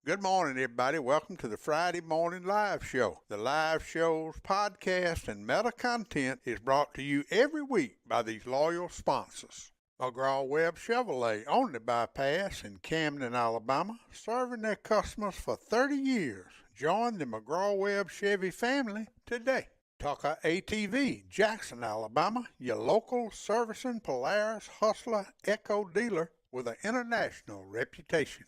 Good morning, everybody. Welcome to the Friday Morning Live Show. The live show's podcast and meta content is brought to you every week by these loyal sponsors. McGraw-Webb Chevrolet on the bypass in Camden, Alabama, serving their customers for 30 years. Join the McGraw-Webb Chevy family today. Tucker ATV, Jackson, Alabama, your local servicing Polaris Hustler Echo dealer with an international reputation.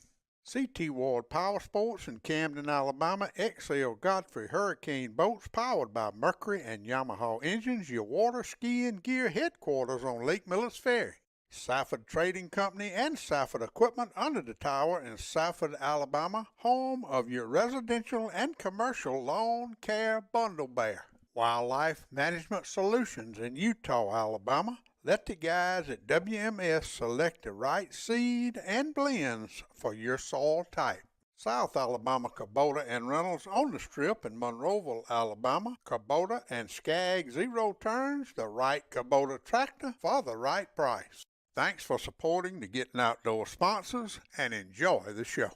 CT Ward Power Sports in Camden, Alabama, XL Godfrey Hurricane Boats powered by Mercury and Yamaha engines, your water skiing gear headquarters on Lake Millis Ferry. Safford Trading Company and Safford Equipment under the tower in Safford, Alabama, home of your residential and commercial lawn care bundle bear. Wildlife Management Solutions in Eutaw, Alabama. Let the guys at WMS select the right seed and blends for your soil type. South Alabama Kubota and Reynolds on the Strip in Monroeville, Alabama. Kubota and Skag Zero Turns, the right Kubota tractor for the right price. Thanks for supporting the Gettin' Outdoors sponsors and enjoy the show.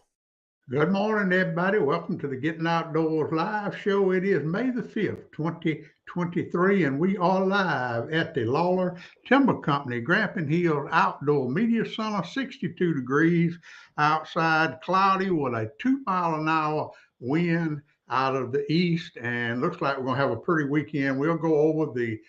Good morning, everybody. Welcome to the Gettin' Outdoors live show. It is May the 5th, 2023, and we are live at the Lawler Timber Company, Grampian Hills Outdoor Media Center, 62 degrees outside, cloudy with a 2-mile-an-hour wind out of the east, and looks like we're going to have a pretty weekend. We'll go over the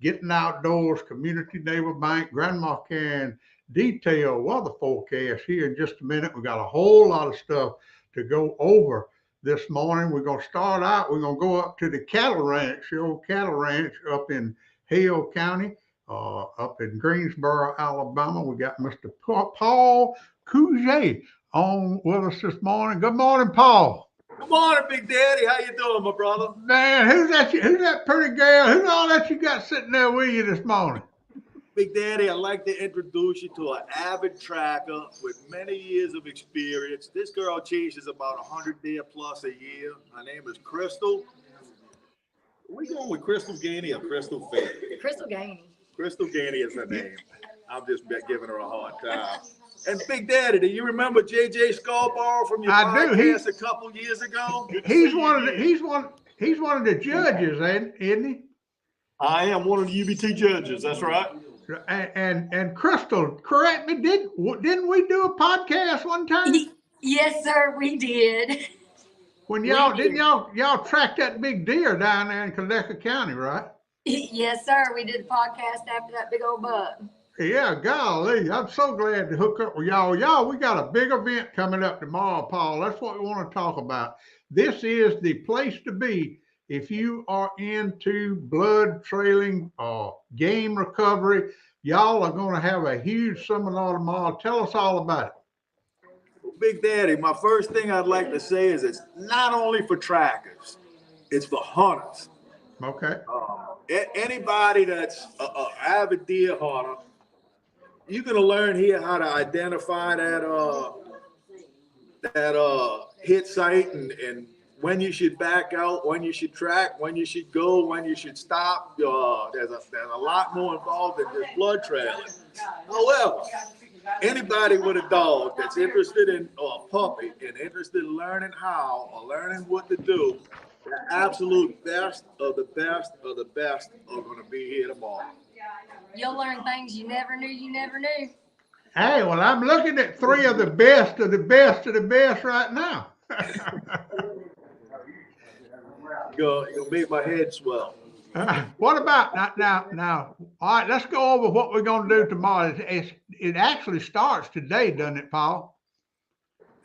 Gettin' Outdoors Community Neighbor Bank Grandma Can detailed weather forecast here in just a minute. We got a whole lot of stuff to go over this morning. We're going to start out, we're going to go up to the cattle ranch, the old cattle ranch up in Hale County, up in Greensboro, Alabama. We got Mr. Paul Couget on with us this morning. Good morning, Paul. Good morning, Big Daddy. How you doing, my brother? Man, who's that pretty girl? Who's all that you got sitting there with you this morning? Big Daddy, I'd like to introduce you to an avid tracker with many years of experience. This girl chases about 100 deer plus a year. Her name is Crystal. Are we going with Crystal Gainey or Crystal Faye? Crystal Gainey. Crystal Gainey is her name. I'm just giving her a hard time. And Big Daddy, do you remember JJ Scarborough from your podcast a couple years ago? He's one of the judges, isn't he? I am one of the UBT judges. That's right. And Crystal, correct me, didn't we do a podcast one time? Yes, sir, we did. When y'all track that big deer down there in Caleca County, right? Yes, sir, we did a podcast after that big old buck. Yeah, golly, I'm so glad to hook up with y'all. Y'all, we got a big event coming up tomorrow, Paul. That's what we want to talk about. This is the place to be if you are into blood trailing or game recovery. Y'all are going to have a huge seminar tomorrow. Tell us all about it. Well, Big Daddy, my first thing I'd like to say is it's not only for trackers, it's for hunters. Okay. Anybody that's an avid deer hunter, you're going to learn here how to identify that hit site and when you should back out, when you should track, when you should go, when you should stop. There's a lot more involved than just blood trailing. However, anybody with a dog that's interested in, or a puppy, and interested in learning how or learning what to do, the absolute best of the best of the best are going to be here tomorrow. You'll learn things you never knew you never knew. Hey, well, I'm looking at three of the best of the best of the best right now. You'll make my head swell. What about now? All right, let's go over what we're going to do tomorrow. It actually starts today, doesn't it, Paul?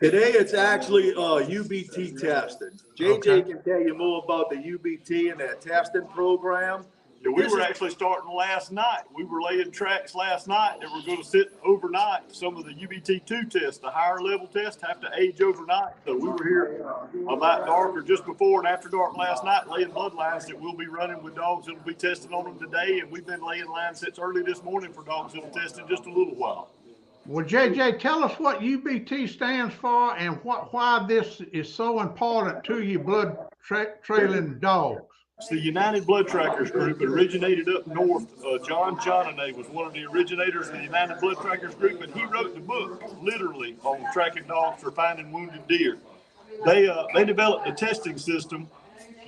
Today it's actually UBT testing. JJ can tell you more about the UBT and that testing program. Yeah, we were actually starting last night. We were laying tracks last night that we're going to sit overnight. Some of the UBT2 tests, the higher level tests, have to age overnight. So we were here about dark or just before and after dark last night laying bloodlines that we'll be running with dogs that will be testing on them today. And we've been laying lines since early this morning for dogs that will test in just a little while. Well, JJ, tell us what UBT stands for and why this is so important to you blood trailing dogs. It's the United Blood Trackers Group. It originated up north. John Johnonay was one of the originators of the United Blood Trackers Group, and he wrote the book, literally, on tracking dogs for finding wounded deer. They developed a testing system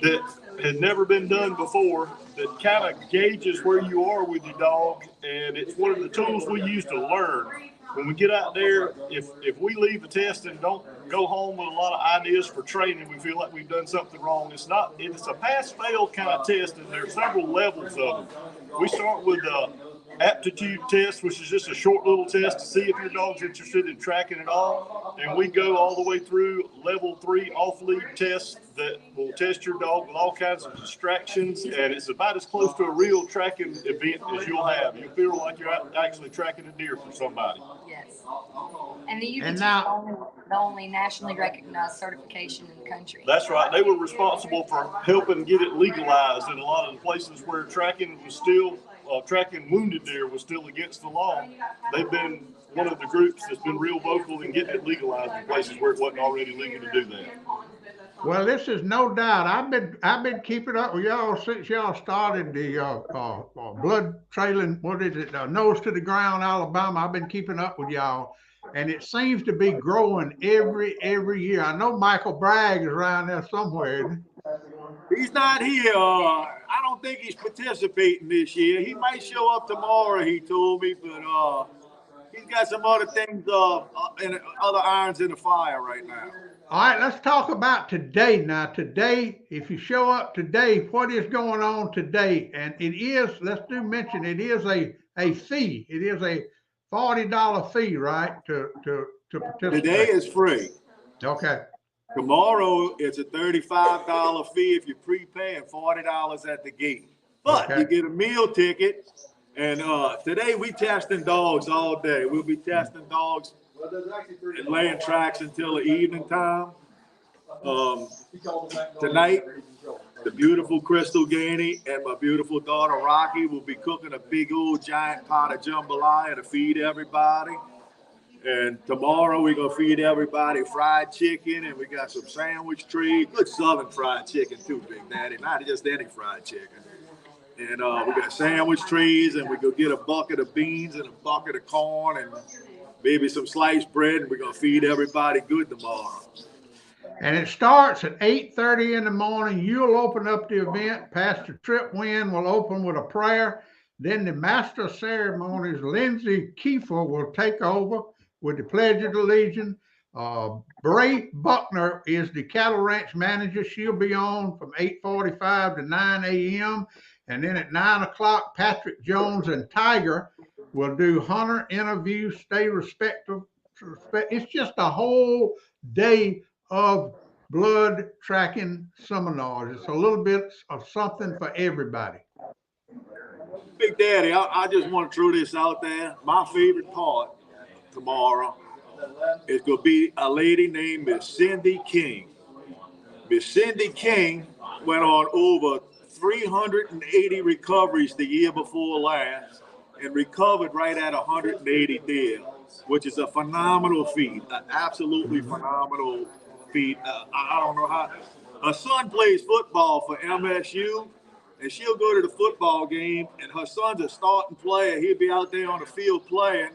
that had never been done before that kind of gauges where you are with your dog, and it's one of the tools we use to learn. When we get out there, if we leave a test and don't go home with a lot of ideas for training, we feel like we've done something wrong. It's a pass-fail kind of test, and there are several levels of them. We start with aptitude test, which is just a short little test to see if your dog's interested in tracking at all. And we go all the way through level 3 off-lead tests that will test your dog with all kinds of distractions. And it's about as close to a real tracking event as you'll have. You feel like you're actually tracking a deer for somebody. Yes. And the UBT is the only nationally recognized certification in the country. That's right. They were responsible for helping get it legalized in a lot of the places where tracking was still tracking wounded deer was still against the law. They've been one of the groups that's been real vocal in getting it legalized in places where it wasn't already legal to do that. Well, this is no doubt. I've been keeping up with y'all since y'all started the blood trailing. What is it? Nose to the ground, Alabama. I've been keeping up with y'all, and it seems to be growing every year. I know Michael Bragg is around there somewhere. He's not here. I don't think he's participating this year. He might show up tomorrow, he told me, but he's got some other things, and other irons in the fire right now. All right, let's talk about today now. Today, if you show up today, what is going on today? And it is, let's do mention, it is a fee. It is a $40 fee, right, to participate. Today is free. Okay. Tomorrow, it's a $35 fee if you prepay and $40 at the gate. But you get a meal ticket. And today we testing dogs all day. We'll be testing dogs and laying tracks until the evening time. Tonight, the beautiful Crystal Gainey and my beautiful daughter Rocky will be cooking a big old giant pot of jambalaya to feed everybody. And tomorrow we're going to feed everybody fried chicken, and we got some sandwich trees. Good southern fried chicken too, Big Daddy, not just any fried chicken. And we got sandwich trees, and we go get a bucket of beans and a bucket of corn and maybe some sliced bread, and we're going to feed everybody good tomorrow. And it starts at 8:30 in the morning. You'll open up the event. Pastor Trip Wynn will open with a prayer. Then the master of ceremonies, Lindsay Kiefer, will take over with the Pledge of Allegiance. Bray Buckner is the cattle ranch manager. She'll be on from 8:45 to 9 a.m. And then at 9 o'clock, Patrick Jones and Tiger will do hunter interviews, stay respectful. It's just a whole day of blood tracking seminars. It's a little bit of something for everybody. Big Daddy, I just want to throw this out there. My favorite part tomorrow is going to be a lady named Miss Cindy King. Miss Cindy King went on over 380 recoveries the year before last and recovered right at 180 deer, which is a phenomenal feat, an absolutely phenomenal feat. I don't know how. Her son plays football for MSU, and she'll go to the football game, and her son's a starting player. He'll be out there on the field playing,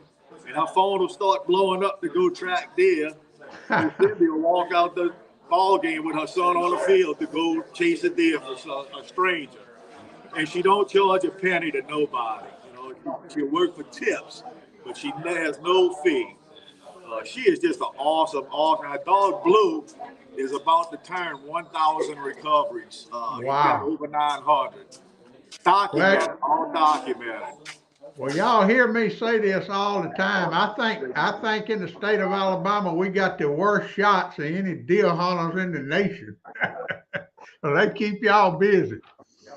and her phone will start blowing up to go track deer. And Cindy will walk out the ball game with her son on the field to go chase a deer for a stranger. And she don't charge a penny to nobody. You know, she'll work for tips. but she has no fee. She is just an awesome. Her dog Blue is about to turn 1,000 recoveries. He's got over 900. Documented, all documented. Well, y'all hear me say this all the time. I think in the state of Alabama we got the worst shots of any deer hunters in the nation. So they keep y'all busy.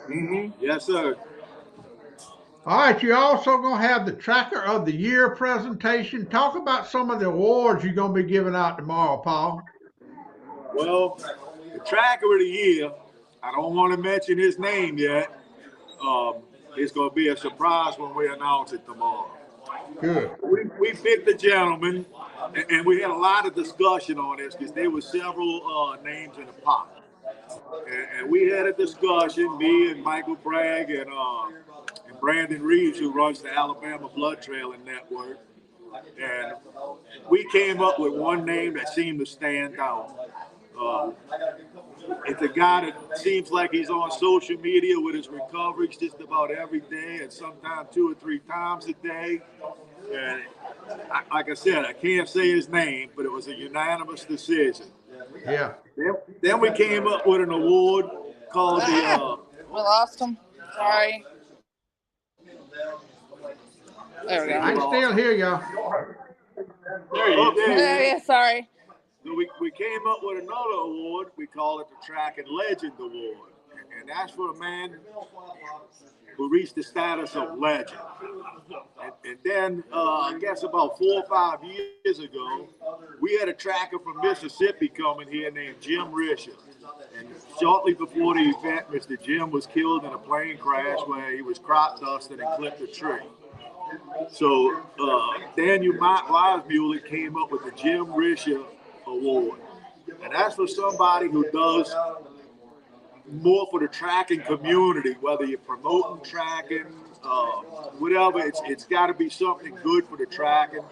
Mm-hmm. Yes, sir. All right, you're also going to have the Tracker of the Year presentation. Talk about some of the awards you're going to be giving out tomorrow, Paul. Well, the Tracker of the Year, I don't want to mention his name yet. It's going to be a surprise when we announce it tomorrow. Good. We picked the gentleman, and we had a lot of discussion on this because there were several names in the pot. And we had a discussion, me and Michael Bragg and Brandon Reeves, who runs the Alabama Blood Trailing Network. And we came up with one name that seemed to stand out. It's a guy that seems like he's on social media with his recoveries just about every day and sometimes 2 or 3 times a day. And like I said, I can't say his name, but it was a unanimous decision. Yeah. Then we came up with an award called the... we lost him. Sorry. There we go. I can still hear y'all. There you go. Yeah, sorry. So we came up with another award. We call it the Track and Legend Award. And that's for a man who reached the status of legend. And then, I guess about 4 or 5 years ago, we had a tracker from Mississippi coming here named Jim Risher. And shortly before the event, Mr. Jim was killed in a plane crash where he was crop dusted and clipped a tree. So Daniel Weismuller came up with the Jim Risher Award. And that's for somebody who does more for the tracking community, whether you're promoting tracking, whatever. It's got to be something good for the tracking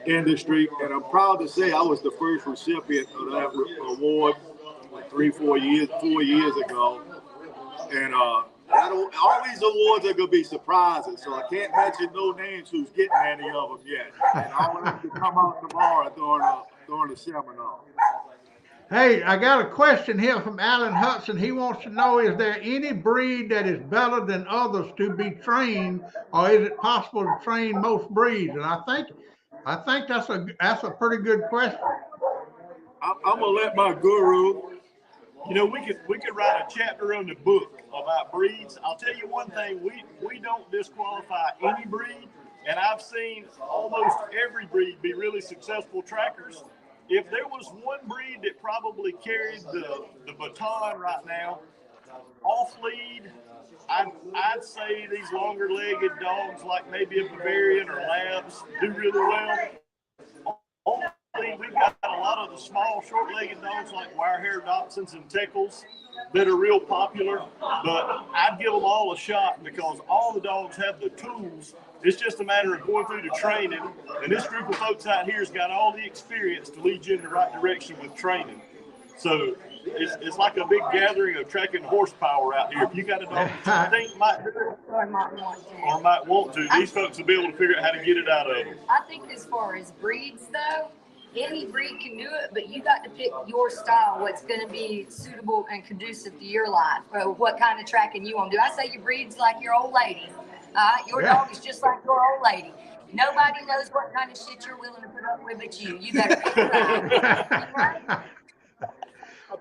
industry. And I'm proud to say I was the first recipient of that award like 4 years ago. And all these awards are going to be surprises, so I can't mention no names who's getting any of them yet. And I want them to come out tomorrow during the seminar. Hey, I got a question here from Alan Hudson. He wants to know, is there any breed that is better than others to be trained, or is it possible to train most breeds? And I think that's a pretty good question. I'm gonna let my guru. You know, we could write a chapter on the book about breeds. I'll tell you one thing, we don't disqualify any breed, and I've seen almost every breed be really successful trackers. If there was one breed that probably carried the baton right now, off lead, I'd say these longer legged dogs like maybe a Bavarian or Labs do really well. We've got a lot of the small, short-legged dogs like wire-haired Dachshunds and Tickles that are real popular, but I'd give them all a shot because all the dogs have the tools. It's just a matter of going through the training, and this group of folks out here has got all the experience to lead you in the right direction with training. So it's like a big gathering of tracking horsepower out here. If you got a dog that you think might do it or might want to, these folks will be able to figure out how to get it out of them. I think as far as breeds, though, any breed can do it, but you got to pick your style, what's going to be suitable and conducive to your life, or what kind of tracking you want to do. I say your breed's like your old lady. Your dog is just like your old lady. Nobody knows what kind of shit you're willing to put up with but you. You better pick it right.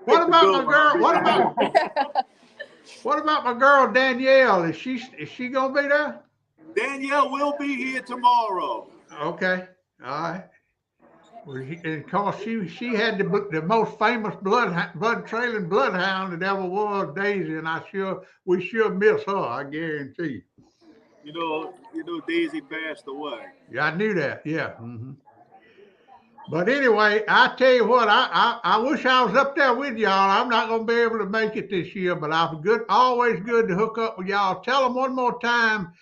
What about my girl? What about my girl Danielle? Is she gonna be there? Danielle will be here tomorrow. Okay, all right. And cause she had the most famous blood trailing bloodhound that ever was, Daisy, and we sure miss her. I guarantee you. You know, Daisy passed away. Yeah, I knew that. Yeah. Mm-hmm. But anyway, I tell you what, I wish I was up there with y'all. I'm not going to be able to make it this year, but always good to hook up with y'all. Tell them one more time,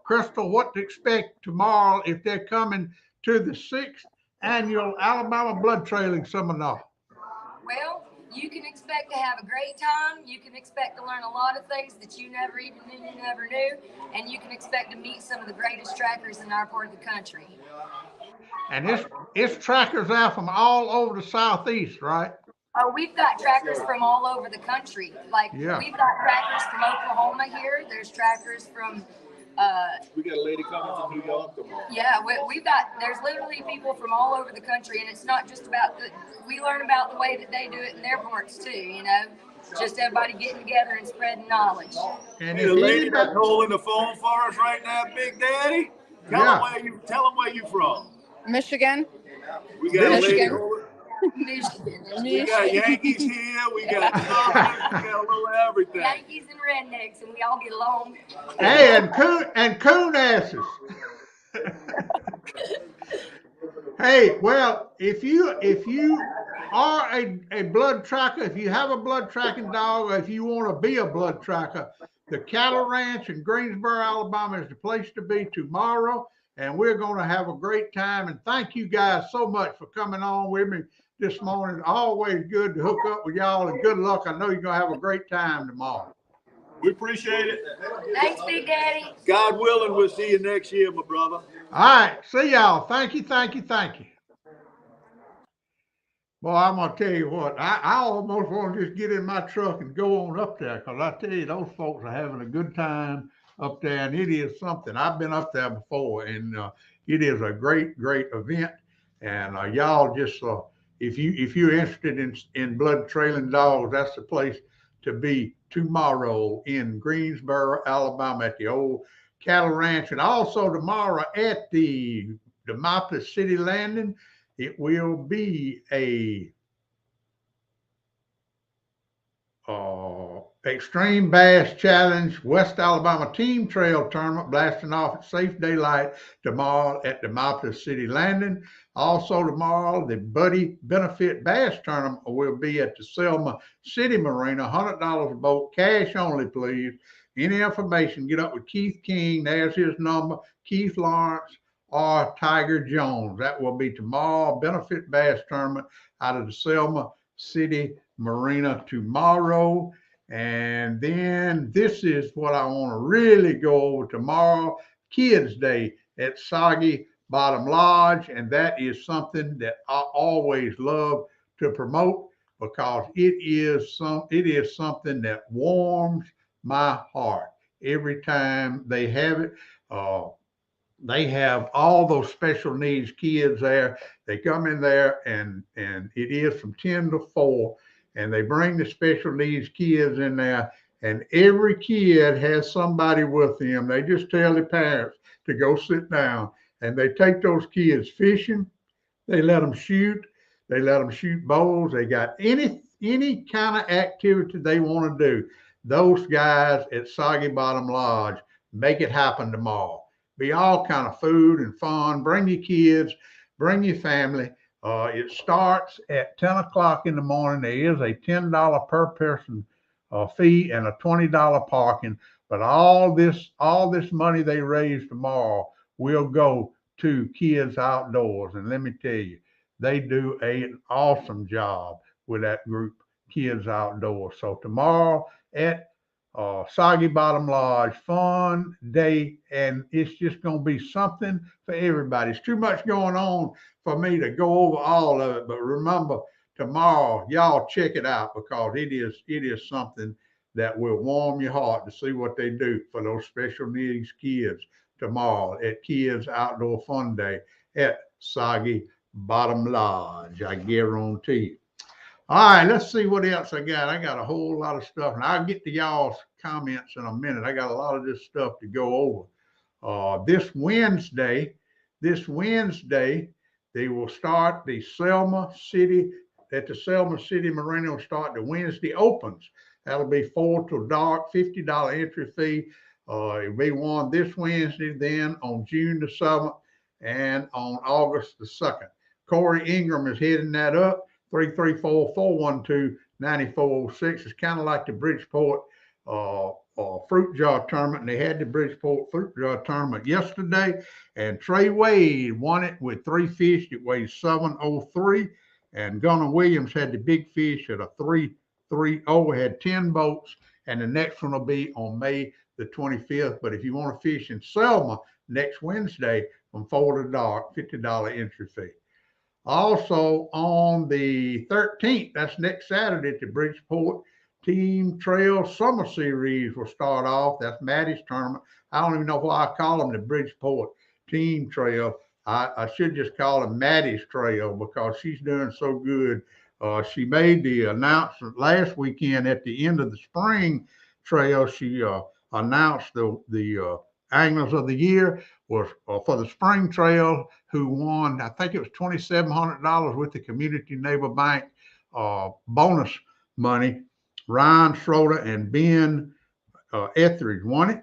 Crystal, what to expect tomorrow if they're coming to the 6th annual Alabama Blood Trailing Seminar. Well, You can expect to have a great time. You can expect to learn a lot of things that you never even knew you never knew. And you can expect to meet some of the greatest trackers in our part of the country. And it's trackers out from all over the Southeast, right? Oh, we've got trackers from all over the country. Like, Yeah. we've got trackers from Oklahoma here. There's trackers from We got a lady coming from New York tomorrow. yeah, there's literally people from all over the country, and it's not just about we learn about the way that they do it in their parts too, you know, just everybody getting together and spreading knowledge. And the lady that's holding the phone for us right now, Big Daddy, tell them where you from. Michigan. We got Michigan. a lady holding. Michigan. We got Yankees here. We got Cubs. We got a little everything. Yankees and rednecks, and we all get along. Hey, and coon asses. Hey, well, if you are a blood tracker, if you have a blood tracking dog, or if you want to be a blood tracker, the Cattle Ranch in Greensboro, Alabama is the place to be tomorrow, and we're going to have a great time. And thank you guys so much for coming on with me this morning. Always good to hook up with y'all, and good luck. I know you're going to have a great time tomorrow. We appreciate it. Thanks, Big Daddy. God willing, we'll see you next year, my brother. All right. See y'all. Thank you. Well, I'm going to tell you what, I almost want to just get in my truck and go on up there, because I tell you, those folks are having a good time up there, and it is something. I've been up there before, and it is a great event. And y'all just, if you're interested in blood trailing dogs, that's the place to be tomorrow in Greensboro, Alabama, at the old Cattle Ranch, and also tomorrow at the Demopolis City Landing. It will be a XtremeBass Challenge West Alabama Team Trail Tournament blasting off at safe daylight tomorrow at Demopolis City Landing. Also tomorrow, the Buddy Benefit Bass Tournament will be at the Selma City Marina, $100 a boat, cash only, please. Any information, get up with Keith King. There's his number, Keith Lawrence or Tiger Jones. That will be tomorrow. Benefit Bass Tournament out of the Selma City Marina tomorrow. And then this is what I want to really go over tomorrow, Kidz Day at Soggy Bottom Lodge. And that is something that I always love to promote, because it is something that warms my heart every time they have it. They have all those special needs kids there. They come in there, and it is from 10 to 4, and they bring the special needs kids in there, and every kid has somebody with them. They just tell the parents to go sit down, and they take those kids fishing. They let them shoot. They let them shoot bowls. They got any kind of activity they want to do. Those guys at Soggy Bottom Lodge make it happen tomorrow. Be all kind of food and fun. Bring your kids, bring your family. It starts at 10 o'clock in the morning. There is a $10 per person fee and a $20 parking. But all this money they raise tomorrow will go to Kidz Outdoors. And let me tell you, they do an awesome job with that group, Kidz Outdoors. So tomorrow at Soggy Bottom Lodge, fun day, and it's just going to be something for everybody. It's too much going on for me to go over all of it, but remember, tomorrow, y'all check it out, because it is something that will warm your heart to see what they do for those special needs kids tomorrow at Kidz Outdoor Fun Day at Soggy Bottom Lodge. I guarantee you. All right, let's see what else I got. I got a whole lot of stuff, and I'll get to y'all's comments in a minute. I got a lot of this stuff to go over. This Wednesday, they will start the Selma City Marina. Will start the Wednesday Opens. That'll be 4 till dark, $50 entry fee. It'll be one this Wednesday, then on June the 7th, and on August the 2nd. Corey Ingram is heading that up. 334-412-9406. It's kind of like the Bridgeport fruit jar tournament. And they had the Bridgeport fruit jar tournament yesterday, and Trey Wade won it with 3 fish. It weighs 703, and Gunnar Williams had the big fish at a 3-3-0, had 10 boats, and the next one will be on May the 25th. But if you want to fish in Selma next Wednesday from 4 to dark, $50 entry fee. Also on the 13th, that's next Saturday at the Bridgeport Team Trail Summer Series will start off. That's Maddie's tournament. I don't even know why I call them the Bridgeport Team Trail. I should just call them Maddie's Trail because she's doing so good. She made the announcement last weekend at the end of the spring trail. She announced the Anglers of the Year was for the spring trail, who won, I think it was $2,700 with the Community Neighbor Bank bonus money. Ryan Schroeder and Ben Etheridge won it,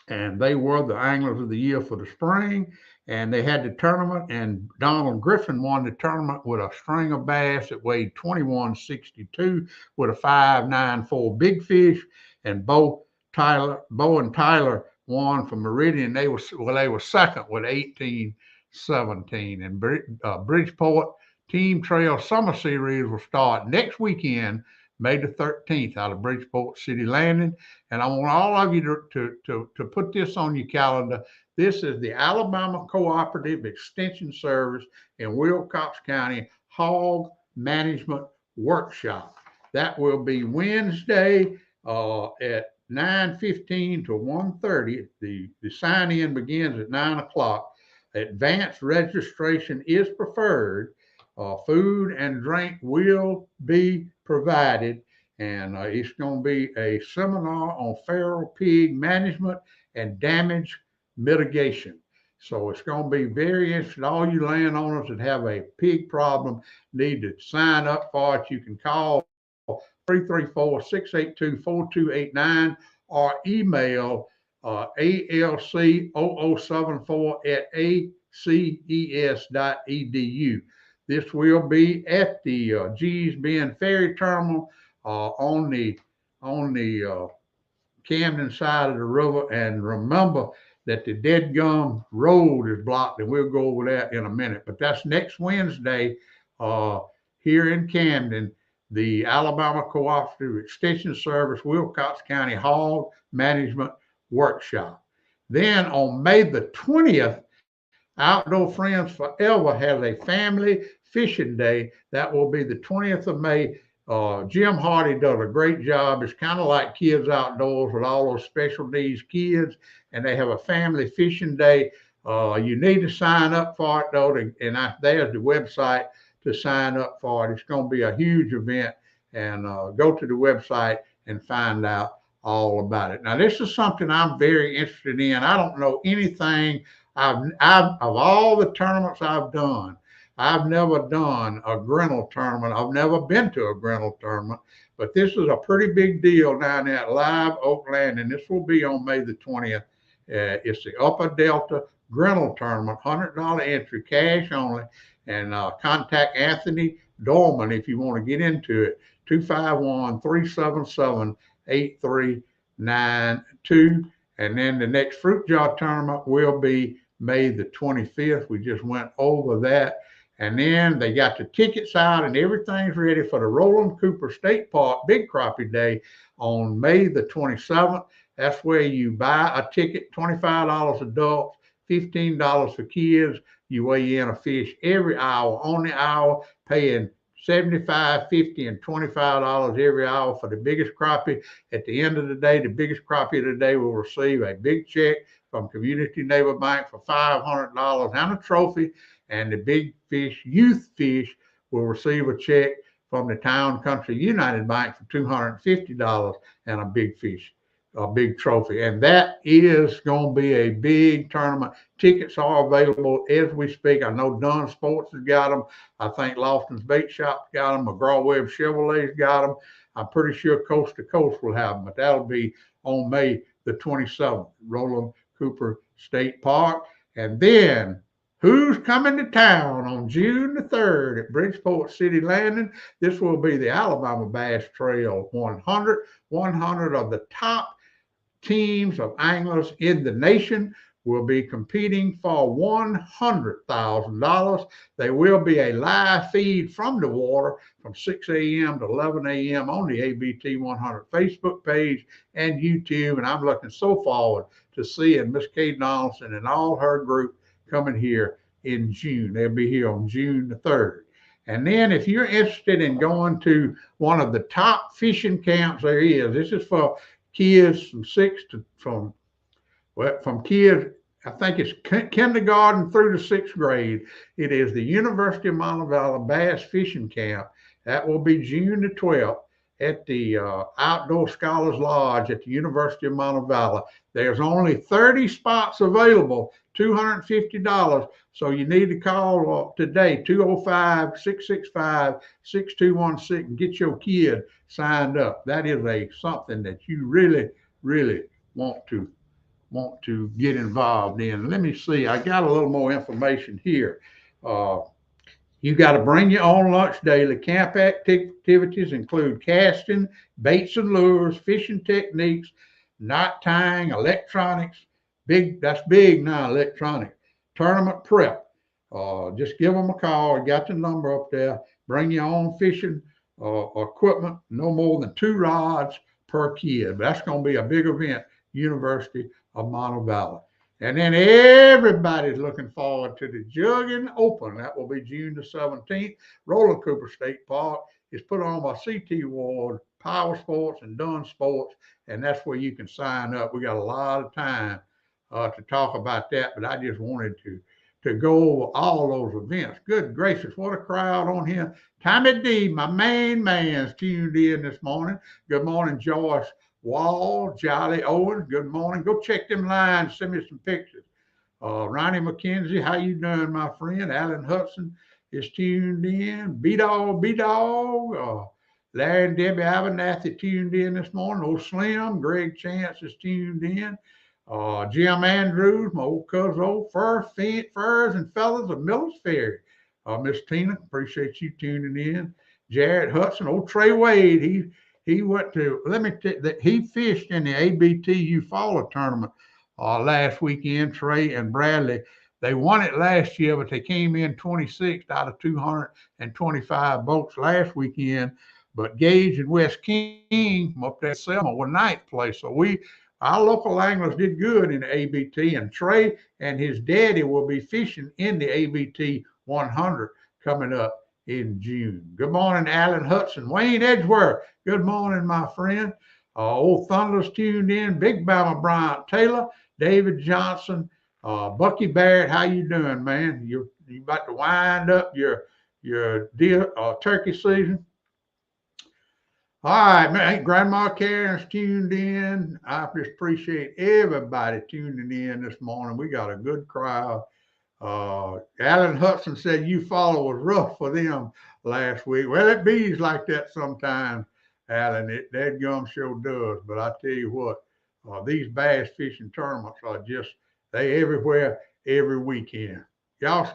and they were the Anglers of the Year for the spring. And they had the tournament, and Donald Griffin won the tournament with a string of bass that weighed 2162 with a 594 big fish. And Bo and Tyler won from Meridian. They were second with 1817. And Bridgeport Team Trail Summer Series will start next weekend, May the 13th, out of Bridgeport City Landing. And I want all of you to put this on your calendar. This is the Alabama Cooperative Extension Service in Wilcox County Hog Management Workshop. That will be Wednesday at 9:15 to 1:30. The sign-in begins at 9 o'clock. Advanced registration is preferred. Food and drink will be provided, and it's going to be a seminar on feral pig management and damage mitigation. So it's going to be very interesting. All you landowners that have a pig problem need to sign up for it. You can call 334-682-4289 or email alc0074@aces.edu. This will be at the G's Bend Ferry Terminal on the Camden side of the river. And remember that the Dead Gum Road is blocked, and we'll go over that in a minute. But that's next Wednesday here in Camden, the Alabama Cooperative Extension Service Wilcox County Hog Management Workshop. Then on May the 20th, Outdoor Friends Forever has a family fishing day. That will be the 20th of May. Jim Hardy does a great job. It's kind of like Kidz Outdoors with all those special needs kids, and they have a family fishing day. You need to sign up for it, though, and there's the website to sign up for it. It's going to be a huge event, and go to the website and find out all about it. Now, this is something I'm very interested in. I don't know anything. Of all the tournaments I've done, I've never done a Grinnell tournament. I've never been to a Grinnell tournament, but this is a pretty big deal down there at Live Oak Landing. This will be on May the 20th. It's the Upper Delta Grinnell tournament, $100 entry, cash only. And contact Anthony Dorman if you want to get into it, 251-377-8392. And then the next fruit jar tournament will be May the 25th. We just went over that. And then they got the tickets out and everything's ready for the Roland Cooper State Park Big Crappie Day on May the 27th. That's where you buy a ticket, $25 adults, $15 for kids. You weigh in a fish every hour, on the hour, paying $75, $50, and $25 every hour for the biggest crappie. At the end of the day, the biggest crappie of the day will receive a big check from Community Neighbor Bank for $500 and a trophy. And the big fish, youth fish, will receive a check from the Town Country United Bank for $250 and a big fish, a big trophy. And that is going to be a big tournament. Tickets are available as we speak. I know Dunn Sports has got them. I think Lofton's Bait Shop's got them. McGraw-Webb Chevrolet's got them. I'm pretty sure Coast to Coast will have them, but that'll be on May the 27th, Roland Cooper State Park. And then who's coming to town on June the 3rd at Bridgeport City Landing? This will be the Alabama Bass Trail 100 of the top teams of anglers in the nation will be competing for $100,000. There will be a live feed from the water from 6 a.m. to 11 a.m. on the ABT 100 Facebook page and YouTube. And I'm looking so forward to seeing Miss Kay Donaldson and all her group coming here in June. They'll be here on June the 3rd. And then if you're interested in going to one of the top fishing camps there is, this is for kids from kids, I think it's kindergarten through the 6th grade. It is the University of Montevallo Bass Fishing Camp. That will be June the 12th at the Outdoor Scholars Lodge at the University of Montevallo. There's only 30 spots available, $250. So you need to call today, 205-665-6216, and get your kid signed up. That is something that you really, really want to get involved in. Let me see. I got a little more information here. You got to bring your own lunch daily. Camp activities include casting, baits and lures, fishing techniques, knot tying, electronics. That's big now, electronics. Tournament prep. Just give them a call. You got the number up there. Bring your own fishing equipment. No more than 2 rods per kid. But that's going to be a big event. University of Montevallo. And then everybody's looking forward to the Jugging Open. That will be June the 17th. Roller Cooper State Park is put on by CT Ward, Power Sports, and Dunn Sports, and that's where you can sign up. We got a lot of time to talk about that, but I just wanted to go over all those events. Good gracious, what a crowd on here. Tommy D, my main man's tuned in this morning. Good morning, Joyce Wall, Jolly Owen, good morning. Go check them lines, send me some pictures. Ronnie McKenzie, how you doing, my friend? Alan Hudson is tuned in. B-Dog. Larry and Debbie Abernathy tuned in this morning. Old Slim, Greg Chance is tuned in. Jim Andrews, my old cousin, old Furs and Fellas of Miller's Ferry. Miss Tina, appreciate you tuning in. Jared Hudson, old Trey Wade, he went to, he fished in the ABTU Fall tournament last weekend. Trey and Bradley, they won it last year, but they came in 26th out of 225 boats last weekend. But Gage and West King from up there at Selma were 9th place. So our local anglers did good in the ABT, and Trey and his daddy will be fishing in the ABT 100 coming up in June. Good morning, Alan Hudson. Wayne Edgeworth, good morning, my friend. Old Thunder's tuned in. Big Bama Bryant Taylor, David Johnson, Bucky Barrett, how you doing, man? You about to wind up your deer turkey season? All right, man. Grandma Karen's tuned in. I just appreciate everybody tuning in this morning. We got a good crowd. Alan Hudson said you follow was rough for them last week. Well, it bees like that sometimes, Alan. That gum sure does. But I tell you what, these bass fishing tournaments are just, they everywhere every weekend. Y'all,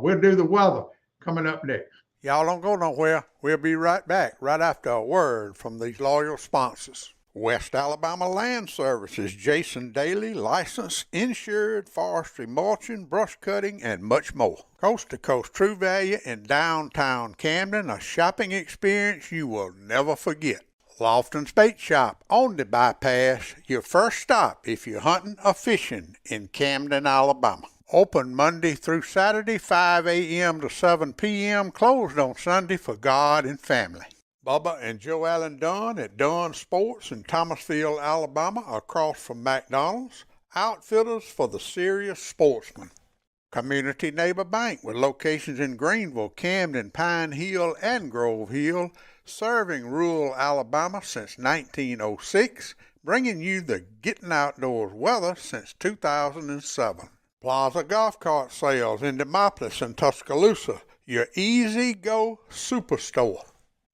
we'll do the weather coming up next. Y'all don't go nowhere. We'll be right back right after a word from these loyal sponsors. West Alabama Land Services, Jason Daly, licensed, insured, forestry mulching, brush cutting, and much more. Coast to Coast True Value in downtown Camden, a shopping experience you will never forget. Lofton's Bait Shop on the bypass, your first stop if you're hunting or fishing in Camden, Alabama. Open Monday through Saturday, 5 a.m. to 7 p.m., closed on Sunday for God and family. Bubba and Joe Allen Dunn at Dunn Sports in Thomasville, Alabama, across from McDonald's. Outfitters for the serious sportsman. Community Neighbor Bank with locations in Greenville, Camden, Pine Hill, and Grove Hill, serving rural Alabama since 1906, bringing you the Gettin Outdoors weather since 2007. Plaza Golf Cart Sales in Demopolis and Tuscaloosa, your easy go superstore.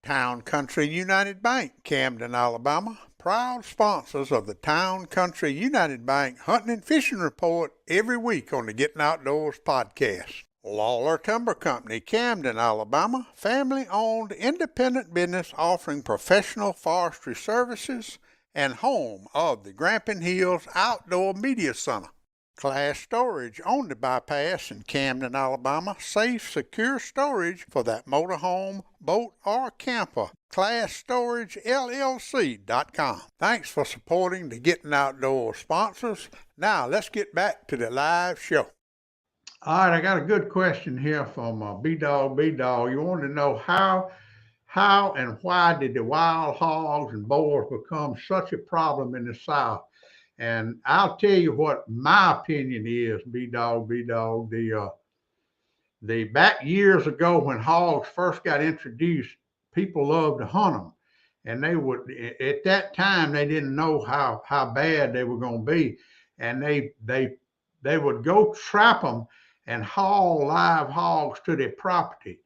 Town Country United Bank, Camden, Alabama, proud sponsors of the Town Country United Bank Hunting and Fishing Report every week on the Gettin Outdoors podcast. Lawler Timber Company, Camden, Alabama, family-owned independent business offering professional forestry services and home of the Grampian Hills Outdoor Media Center. Class Storage on the bypass in Camden, Alabama. Safe, secure storage for that motorhome, boat, or camper. ClassStorageLLC.com. Thanks for supporting the Gettin Outdoors sponsors. Now let's get back to the live show. All right, I got a good question here from B-Dog. You wanted to know how and why did the wild hogs and boars become such a problem in the South? And I'll tell you what my opinion is, B-Dog. The back years ago when hogs first got introduced, people loved to hunt them. And they would, at that time, they didn't know how bad they were going to be. And they would go trap them and haul live hogs to their property.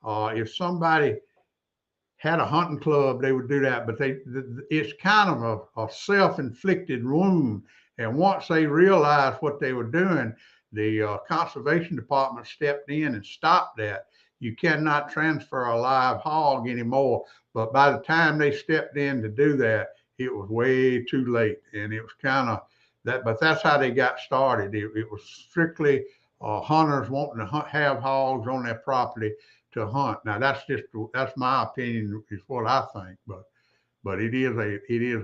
If somebody had a hunting club, they would do that, but it's kind of a self-inflicted wound. And once they realized what they were doing, the conservation department stepped in and stopped that. You cannot transfer a live hog anymore. But by the time they stepped in to do that, it was way too late. And it was kind of that, but that's how they got started. It was strictly hunters wanting to have hogs on their property to hunt. Now that's my opinion, is what I think, but it is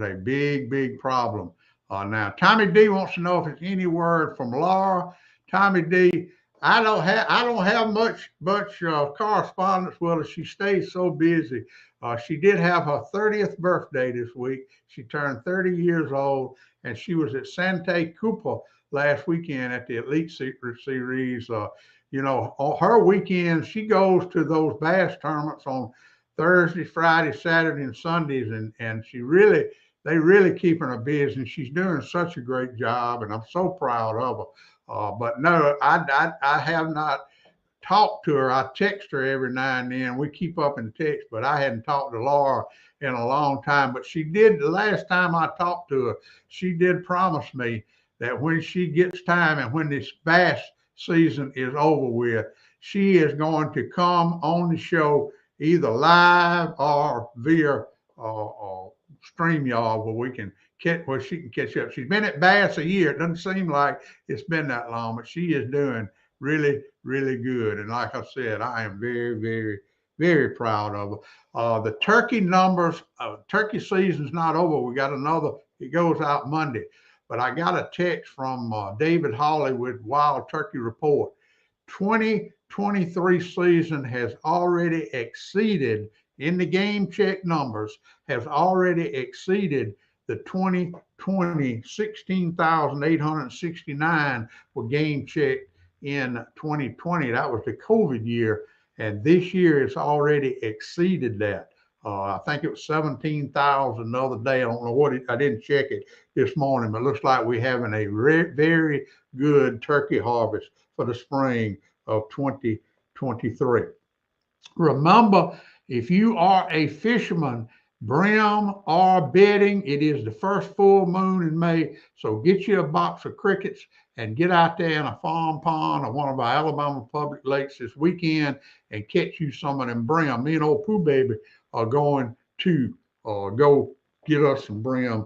a big problem. Now Tommy D wants to know if it's any word from Laura. Tommy D, I don't have much correspondence with her. She stays so busy. She did have her 30th birthday this week. She turned 30 years old, and she was at Sante Cooper last weekend at the Elite Series. On her weekends, she goes to those bass tournaments on Thursday, Friday, Saturday, and Sundays, and they really keeping her busy, and she's doing such a great job, and I'm so proud of her. But no, I have not talked to her. I text her every now and then. We keep up in text, but I hadn't talked to Laura in a long time. But she did, the last time I talked to her, she did promise me that when she gets time and when this bass season is over with, she is going to come on the show either live or via StreamYard where she can catch up. She's been at bass a year. It doesn't seem like it's been that long, but she is doing really good. And like I said, I am very proud of her. The turkey numbers, turkey season's not over. We got another, it goes out Monday. But I got a text from David Hawley with Wild Turkey Report. 2023 season has already exceeded, in the game check numbers, has already exceeded the 2020 16,869 were game checked in 2020. That was the COVID year. And this year it's already exceeded that. I think it was 17,000 the other day. I don't know I didn't check it this morning, but it looks like we're having a very good turkey harvest for the spring of 2023. Remember, if you are a fisherman, brim or bedding, it is the first full moon in May. So get you a box of crickets and get out there in a farm pond or one of our Alabama public lakes this weekend and catch you some of them brim. Me and old Pooh Baby are going to go get us some brim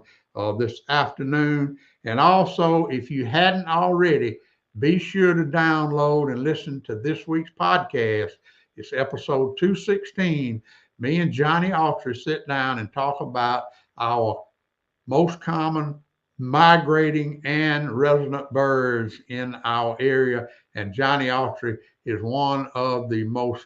this afternoon. And also, if you hadn't already, be sure to download and listen to this week's podcast. It's episode 216. Me and Johnny Autry sit down and talk about our most common migrating and resident birds in our area. And Johnny Autry is one of the most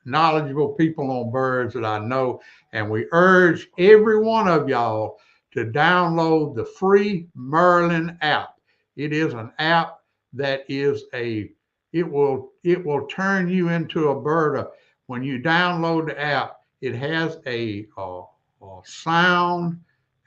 knowledgeable people on birds that I know. And we urge every one of y'all to download the free Merlin app. It is an app that is it will turn you into a birder. When you download the app, it has a sound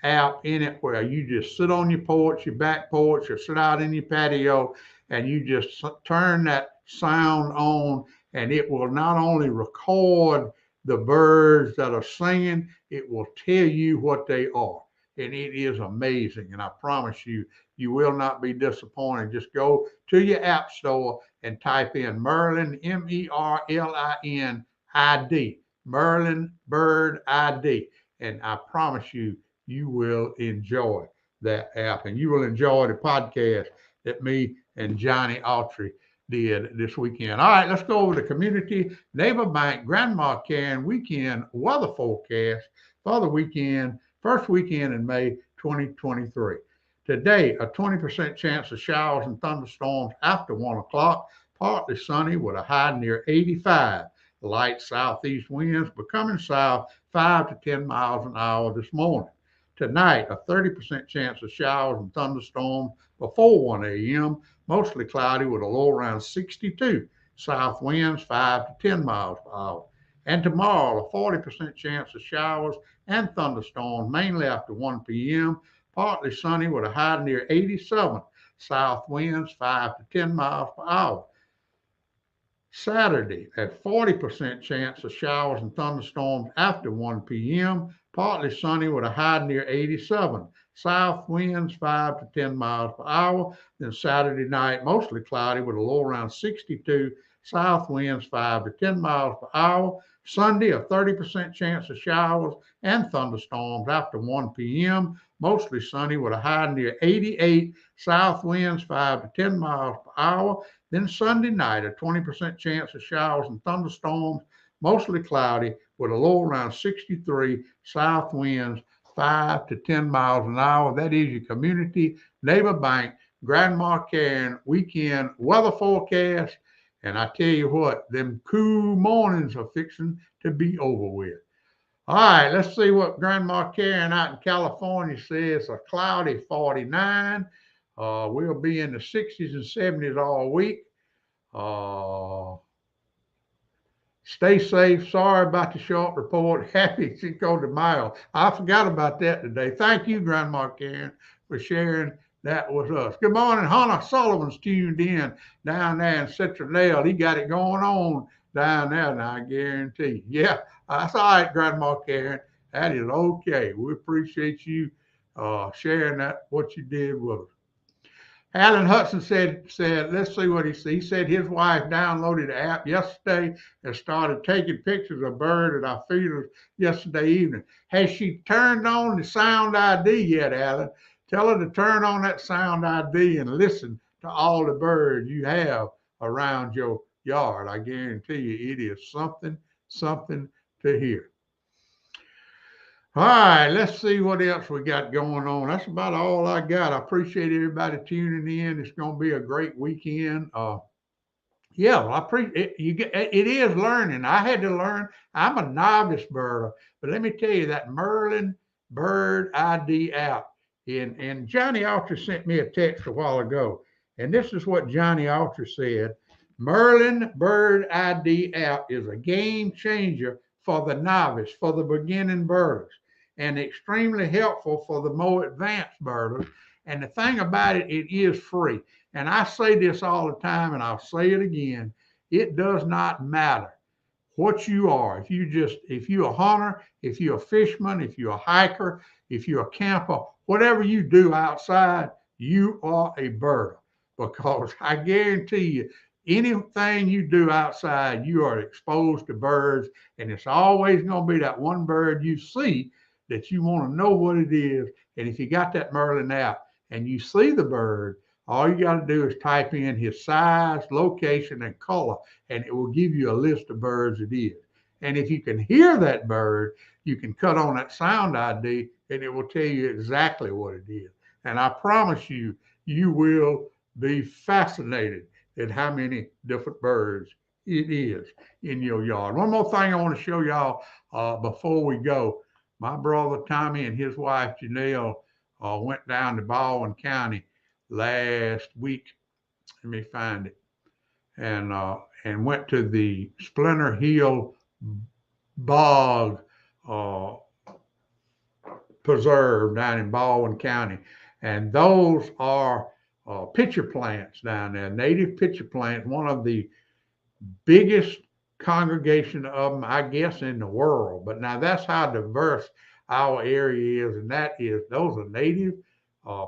app in it where you just sit on your porch, your back porch, or sit out in your patio, and you just turn that sound on, and it will not only record the birds that are singing, it will tell you what they are. And it is amazing. And I promise you, you will not be disappointed. Just go to your app store and type in Merlin, MERLIN ID, Merlin Bird ID. And I promise you, you will enjoy that app, and you will enjoy the podcast that me and Johnny Autry did this weekend. All right, let's go over the Community Neighbor Bank Grandma Karen weekend weather forecast for the weekend, first weekend in May 2023. Today, a 20% chance of showers and thunderstorms after 1 o'clock, partly sunny with a high near 85. Light southeast winds becoming south 5 to 10 miles an hour this morning. Tonight, a 30% chance of showers and thunderstorms before 1 a.m., mostly cloudy with a low around 62. South winds 5 to 10 miles per hour. And tomorrow, a 40% chance of showers and thunderstorms, mainly after 1 p.m., partly sunny with a high near 87. South winds 5 to 10 miles per hour. Saturday, at 40% chance of showers and thunderstorms after 1 p.m., partly sunny with a high near 87. South winds 5 to 10 miles per hour. Then Saturday night, mostly cloudy with a low around 62. South winds 5 to 10 miles per hour. Sunday, a 30% chance of showers and thunderstorms after 1 p.m., mostly sunny with a high near 88. South winds 5 to 10 miles per hour. Then Sunday night, a 20% chance of showers and thunderstorms, mostly cloudy with a low around 63. South winds 5 to 10 miles an hour. That is your Community Neighbor Bank Grandma Karen weekend weather forecast. And I tell you what, them cool mornings are fixing to be over with. All right, let's see what Grandma Karen out in California says. A cloudy 49. We'll be in the 60s and 70s all week. Stay safe. Sorry about the short report. Happy Cinco de Mayo. I forgot about that today. Thank you, Grandma Karen, for sharing that with us. Good morning. Hunter Sullivan's tuned in down there in Citronelle. He got it going on down there now, I guarantee. Yeah, that's all right, Grandma Karen. That is okay. We appreciate you sharing that, what you did with us. Alan Hudson said, let's see what he said. He said his wife downloaded the app yesterday and started taking pictures of birds at our feeders yesterday evening. Has she turned on the sound ID yet, Alan? Tell her to turn on that sound ID and listen to all the birds you have around your yard. I guarantee you it is something to hear. All right, let's see what else we got going on. That's about all I got. I appreciate everybody tuning in. It's going to be a great weekend. Yeah, I appreciate it. It is learning. I had to learn. I'm a novice birder, but let me tell you that Merlin Bird ID app. And Johnny Alter sent me a text a while ago, and this is what Johnny Alter said. Merlin Bird ID app is a game changer for the novice, for the beginning birders, and extremely helpful for the more advanced birders. And the thing about it, it is free. And I say this all the time, and I'll say it again. It does not matter what you are. If you're a hunter, if you're a fisherman, if you're a hiker, if you're a camper, whatever you do outside, you are a birder. Because I guarantee you, anything you do outside, you are exposed to birds, and it's always going to be that one bird you see that you want to know what it is. And if you got that Merlin app and you see the bird, all you got to do is type in his size, location, and color, and it will give you a list of birds it is. And if you can hear that bird, you can cut on that sound ID, and it will tell you exactly what it is. And I promise you, you will be fascinated at how many different birds it is in your yard. One more thing I want to show y'all before we go. My brother Tommy and his wife Janelle went down to Baldwin County last week. Let me find it. And went to the Splinter Hill Bog Preserve down in Baldwin County. And those are pitcher plants down there, native pitcher plants, one of the biggest congregation of them, I guess, in the world. But now that's how diverse our area is, and those are native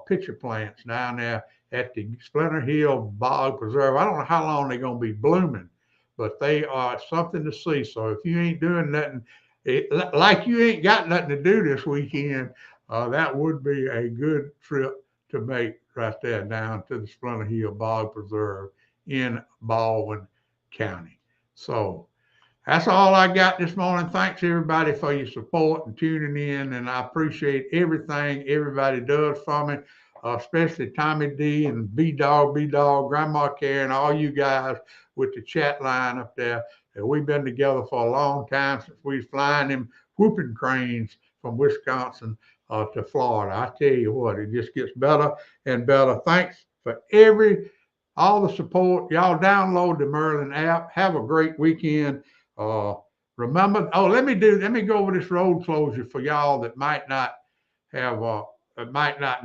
pitcher plants down there at the Splinter Hill Bog Preserve. I don't know how long they're going to be blooming, but they are something to see. So if you ain't doing nothing, like you ain't got nothing to do this weekend, that would be a good trip to make right there down to the Splinter Hill Bog Preserve in Baldwin County. So that's all I got this morning. Thanks everybody for your support and tuning in, and I appreciate everything everybody does for me, especially Tommy D and B-Dog, Grandma Karen, all you guys with the chat line up there. And we've been together for a long time since we was flying them whooping cranes from Wisconsin to Florida. I tell you what, it just gets better and better. Thanks for all the support. Y'all download the Merlin app. Have a great weekend. Remember, let me go over this road closure for y'all that might not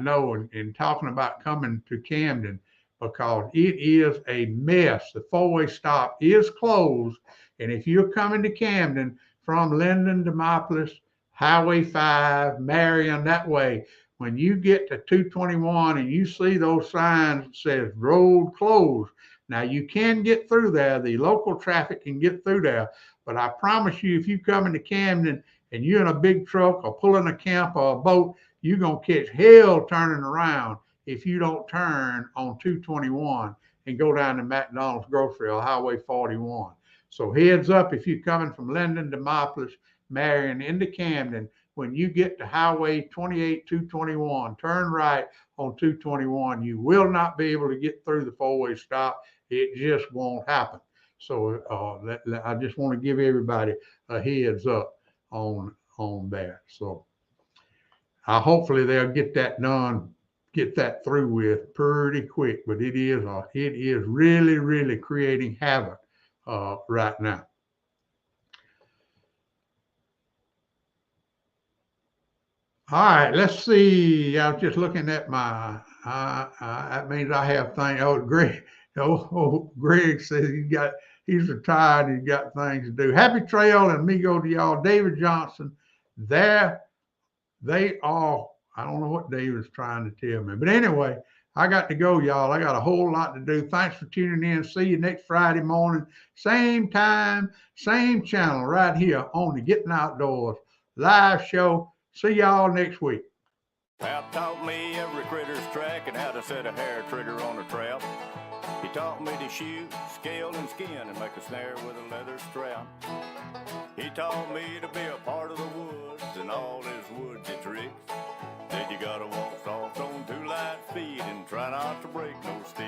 know, in talking about coming to Camden, because it is a mess. The four-way stop is closed, and if you're coming to Camden from Linden, Demopolis, Highway 5, Marion, that way, when you get to 221 and you see those signs that says road closed, now you can get through there. The local traffic can get through there, but I promise you, if you come into Camden and you're in a big truck or pulling a camp or a boat, you're going to catch hell turning around if you don't turn on 221 and go down to McDonald's Grocery or Highway 41. So heads up, if you're coming from Linden, Demopolis, Marion into Camden, when you get to Highway 28, 221, turn right on 221. You will not be able to get through the four-way stop. It just won't happen. So I just want to give everybody a heads up on that. So hopefully they'll get that done, get that through with pretty quick. But it is really, really creating havoc right now. All right, let's see. I was just looking at my. That means I have things. Greg says he's retired. He's got things to do. Happy trail and me go to y'all. David Johnson. They are. I don't know what David's trying to tell me, but anyway, I got to go, y'all. I got a whole lot to do. Thanks for tuning in. See you next Friday morning, same time, same channel, right here on the Gettin Outdoors live show. See y'all next week. Pap taught me every critter's track and how to set a hair trigger on a trap. He taught me to shoot, scale, and skin and make a snare with a leather strap. He taught me to be a part of the woods and all his woodsy tricks. Said you gotta walk soft on 2 light feet and try not to break no sticks.